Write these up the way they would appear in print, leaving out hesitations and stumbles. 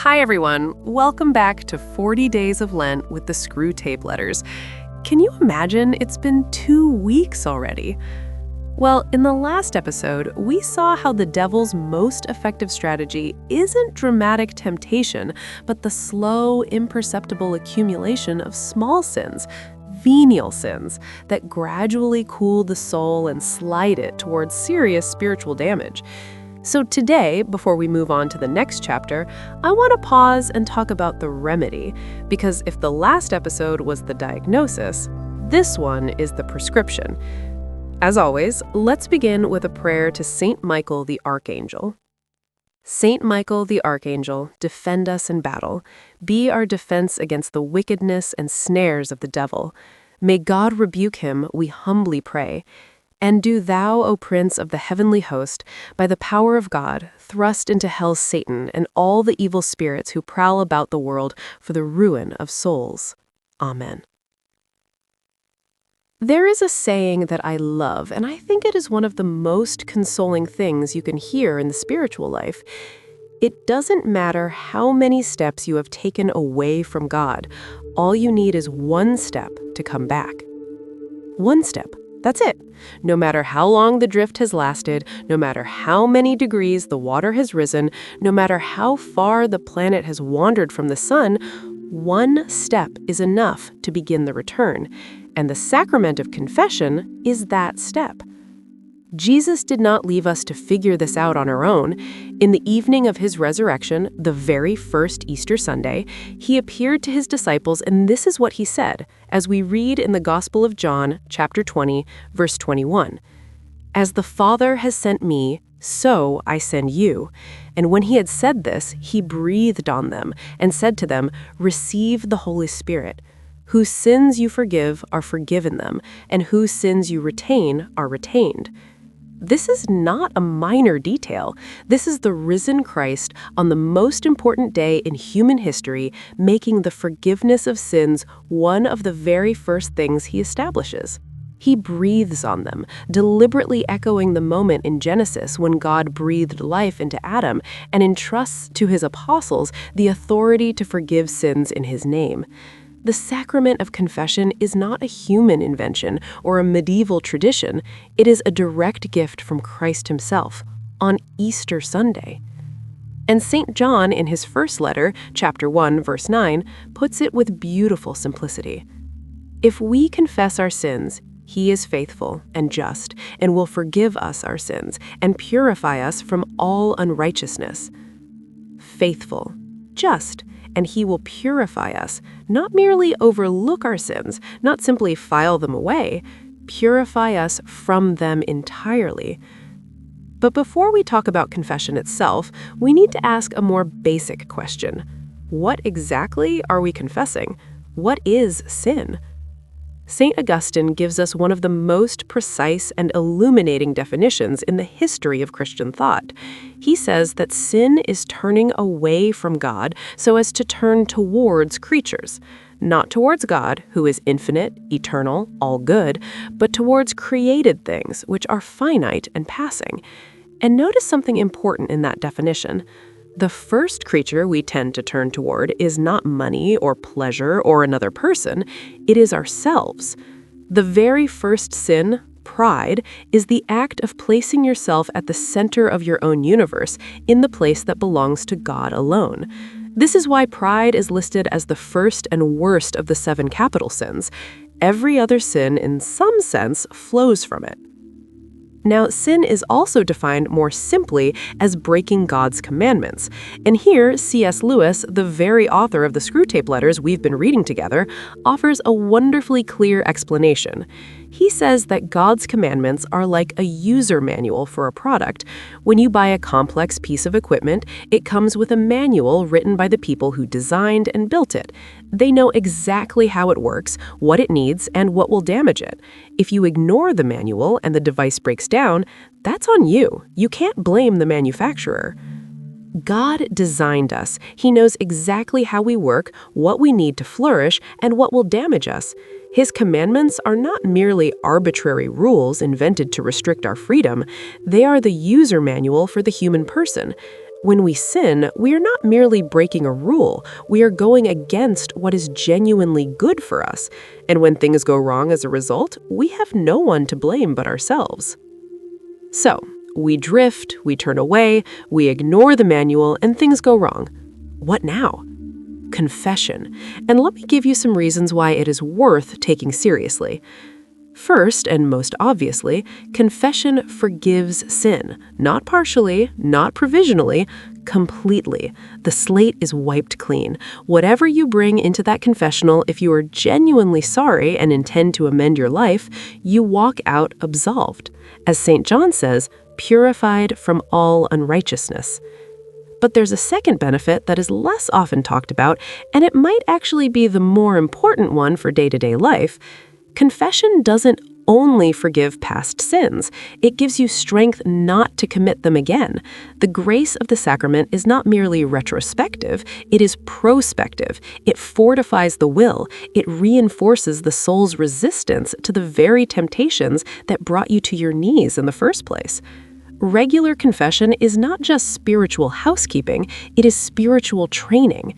Hi, everyone. Welcome back to 40 Days of Lent with the Screwtape letters. Can you imagine? It's been 2 weeks already. Well, in the last episode, we saw how the devil's most effective strategy isn't dramatic temptation, but the slow, imperceptible accumulation of small sins, venial sins, that gradually cool the soul and slide it towards serious spiritual damage. So today, before we move on to the next chapter, I want to pause and talk about the remedy, because if the last episode was the diagnosis, this one is the prescription. As always, let's begin with a prayer to Saint Michael the Archangel. Saint Michael the Archangel, defend us in battle. Be our defense against the wickedness and snares of the devil. May God rebuke him, we humbly pray. And do thou, O Prince of the heavenly host, by the power of God, thrust into hell Satan and all the evil spirits who prowl about the world for the ruin of souls. Amen. There is a saying that I love, and I think it is one of the most consoling things you can hear in the spiritual life. It doesn't matter how many steps you have taken away from God. All you need is one step to come back. One step. That's it. No matter how long the drift has lasted, no matter how many degrees the water has risen, no matter how far the planet has wandered from the sun, one step is enough to begin the return. And the sacrament of confession is that step. Jesus did not leave us to figure this out on our own. In the evening of his resurrection, the very first Easter Sunday, he appeared to his disciples, and this is what he said, as we read in the Gospel of John, chapter 20, verse 21. As the Father has sent me, so I send you. And when he had said this, he breathed on them and said to them, Receive the Holy Spirit. Whose sins you forgive are forgiven them, and whose sins you retain are retained. This is not a minor detail. This is the risen Christ on the most important day in human history, making the forgiveness of sins one of the very first things he establishes. He breathes on them, deliberately echoing the moment in Genesis when God breathed life into Adam and entrusts to his apostles the authority to forgive sins in his name. The sacrament of confession is not a human invention or a medieval tradition. It is a direct gift from Christ himself on Easter Sunday. And St. John, in his first letter, chapter 1, verse 9, puts it with beautiful simplicity. If we confess our sins, he is faithful and just and will forgive us our sins and purify us from all unrighteousness. Faithful, just, and he will purify us, not merely overlook our sins, not simply file them away, purify us from them entirely. But before we talk about confession itself, we need to ask a more basic question. What exactly are we confessing? What is sin? St. Augustine gives us one of the most precise and illuminating definitions in the history of Christian thought. He says that sin is turning away from God so as to turn towards creatures. Not towards God, who is infinite, eternal, all good, but towards created things, which are finite and passing. And notice something important in that definition. The first creature we tend to turn toward is not money or pleasure or another person. It is ourselves. The very first sin, pride, is the act of placing yourself at the center of your own universe, in the place that belongs to God alone. This is why pride is listed as the first and worst of the 7 capital sins. Every other sin, in some sense, flows from it. Now, sin is also defined more simply as breaking God's commandments. And here, C.S. Lewis, the very author of the Screwtape letters we've been reading together, offers a wonderfully clear explanation. He says that God's commandments are like a user manual for a product. When you buy a complex piece of equipment, it comes with a manual written by the people who designed and built it. They know exactly how it works, what it needs, and what will damage it. If you ignore the manual and the device breaks down, that's on you. You can't blame the manufacturer. God designed us. He knows exactly how we work, what we need to flourish, and what will damage us. His commandments are not merely arbitrary rules invented to restrict our freedom. They are the user manual for the human person. When we sin, we are not merely breaking a rule, we are going against what is genuinely good for us. And when things go wrong as a result, we have no one to blame but ourselves. So, we drift, we turn away, we ignore the manual, and things go wrong. What now? Confession. And let me give you some reasons why it is worth taking seriously. First, and most obviously, confession forgives sin. Not partially, not provisionally, completely. The slate is wiped clean. Whatever you bring into that confessional, if you are genuinely sorry and intend to amend your life, you walk out absolved. As St. John says, purified from all unrighteousness. But there's a second benefit that is less often talked about, and it might actually be the more important one for day-to-day life. Confession doesn't only forgive past sins. It gives you strength not to commit them again. The grace of the sacrament is not merely retrospective, it is prospective. It fortifies the will. It reinforces the soul's resistance to the very temptations that brought you to your knees in the first place. Regular confession is not just spiritual housekeeping, it is spiritual training.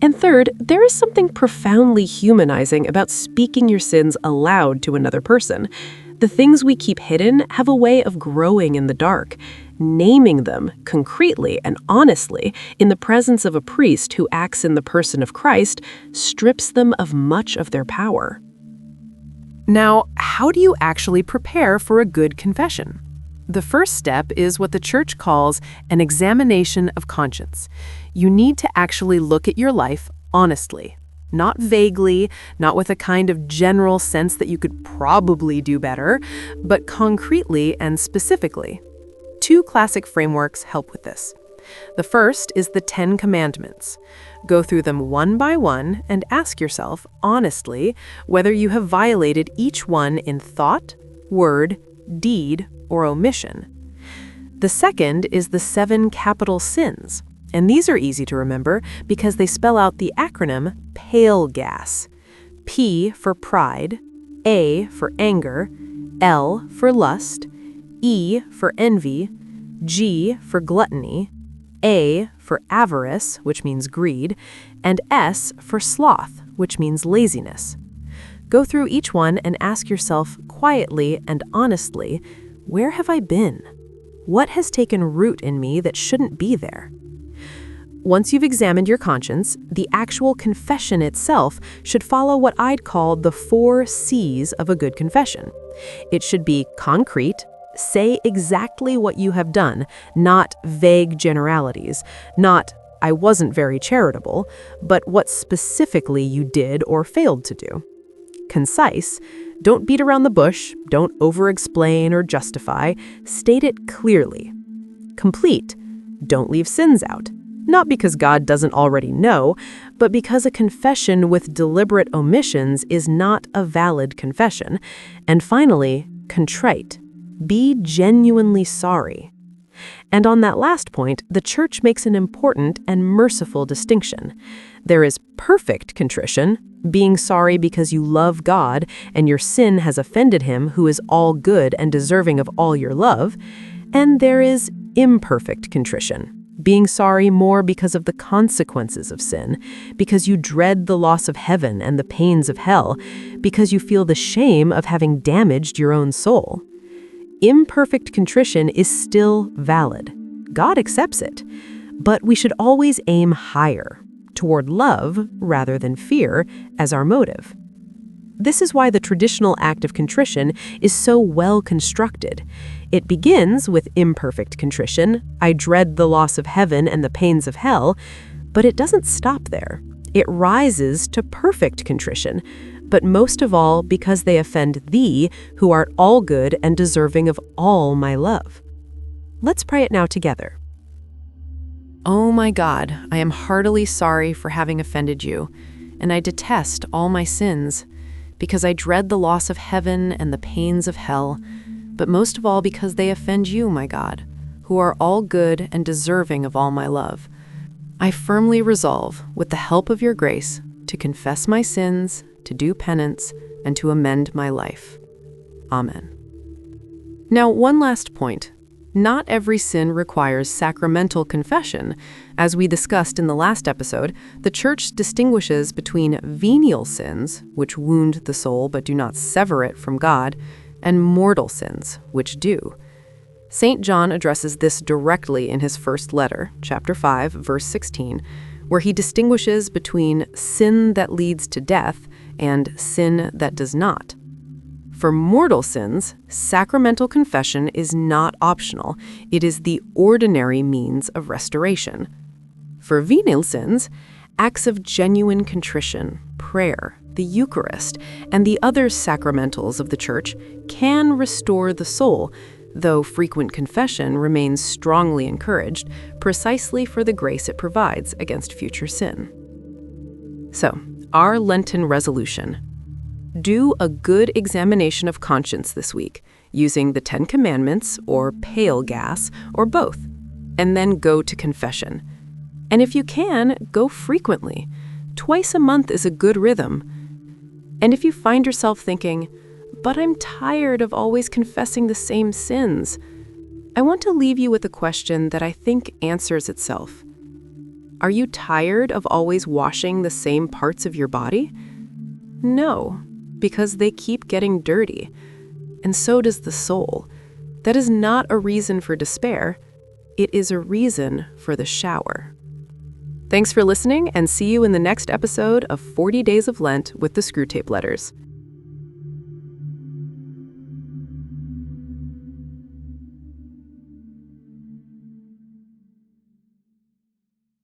And third, there is something profoundly humanizing about speaking your sins aloud to another person. The things we keep hidden have a way of growing in the dark. Naming them concretely and honestly in the presence of a priest who acts in the person of Christ strips them of much of their power. Now, how do you actually prepare for a good confession? The first step is what the Church calls an examination of conscience. You need to actually look at your life honestly, not vaguely, not with a kind of general sense that you could probably do better, but concretely and specifically. Two classic frameworks help with this. The first is the 10 Commandments. Go through them one by one and ask yourself honestly whether you have violated each one in thought, word, deed, or omission. The second is the 7 capital sins, and these are easy to remember because they spell out the acronym PALE gas. P for pride, A for anger, L for lust, E for envy, G for gluttony, A for avarice, which means greed, and S for sloth, which means laziness. Go through each one and ask yourself quietly and honestly, where have I been? What has taken root in me that shouldn't be there? Once you've examined your conscience, the actual confession itself should follow what I'd call the 4 C's of a good confession. It should be concrete, say exactly what you have done, not vague generalities, not I wasn't very charitable, but what specifically you did or failed to do. Concise, don't beat around the bush, don't over-explain or justify, state it clearly. Complete, don't leave sins out. Not because God doesn't already know, but because a confession with deliberate omissions is not a valid confession. And finally, contrite, be genuinely sorry. And on that last point, the Church makes an important and merciful distinction. There is perfect contrition, being sorry because you love God and your sin has offended Him who is all good and deserving of all your love. And there is imperfect contrition, being sorry more because of the consequences of sin, because you dread the loss of heaven and the pains of hell, because you feel the shame of having damaged your own soul. Imperfect contrition is still valid. God accepts it. But we should always aim higher, toward love rather than fear, as our motive. This is why the traditional act of contrition is so well constructed. It begins with imperfect contrition, I dread the loss of heaven and the pains of hell, but it doesn't stop there. It rises to perfect contrition, but most of all because they offend Thee, who art all good and deserving of all my love. Let's pray it now together. Oh my God, I am heartily sorry for having offended you, and I detest all my sins, because I dread the loss of heaven and the pains of hell, but most of all because they offend you, my God, who are all good and deserving of all my love. I firmly resolve, with the help of your grace, to confess my sins, to do penance, and to amend my life. Amen. Now, one last point. Not every sin requires sacramental confession. As we discussed in the last episode, the Church distinguishes between venial sins, which wound the soul but do not sever it from God, and mortal sins, which do. St. John addresses this directly in his first letter, chapter 5, verse 16, where he distinguishes between sin that leads to death and sin that does not. For mortal sins, sacramental confession is not optional. It is the ordinary means of restoration. For venial sins, acts of genuine contrition, prayer, the Eucharist, and the other sacramentals of the Church can restore the soul, though frequent confession remains strongly encouraged, precisely for the grace it provides against future sin. So, our Lenten resolution. Do a good examination of conscience this week, using the 10 Commandments or pale gas, or both, and then go to confession. And if you can, go frequently. Twice a month is a good rhythm. And if you find yourself thinking, but I'm tired of always confessing the same sins, I want to leave you with a question that I think answers itself. Are you tired of always washing the same parts of your body? No, because they keep getting dirty. And so does the soul. That is not a reason for despair. It is a reason for the shower. Thanks for listening, and see you in the next episode of 40 Days of Lent with the Screwtape Letters.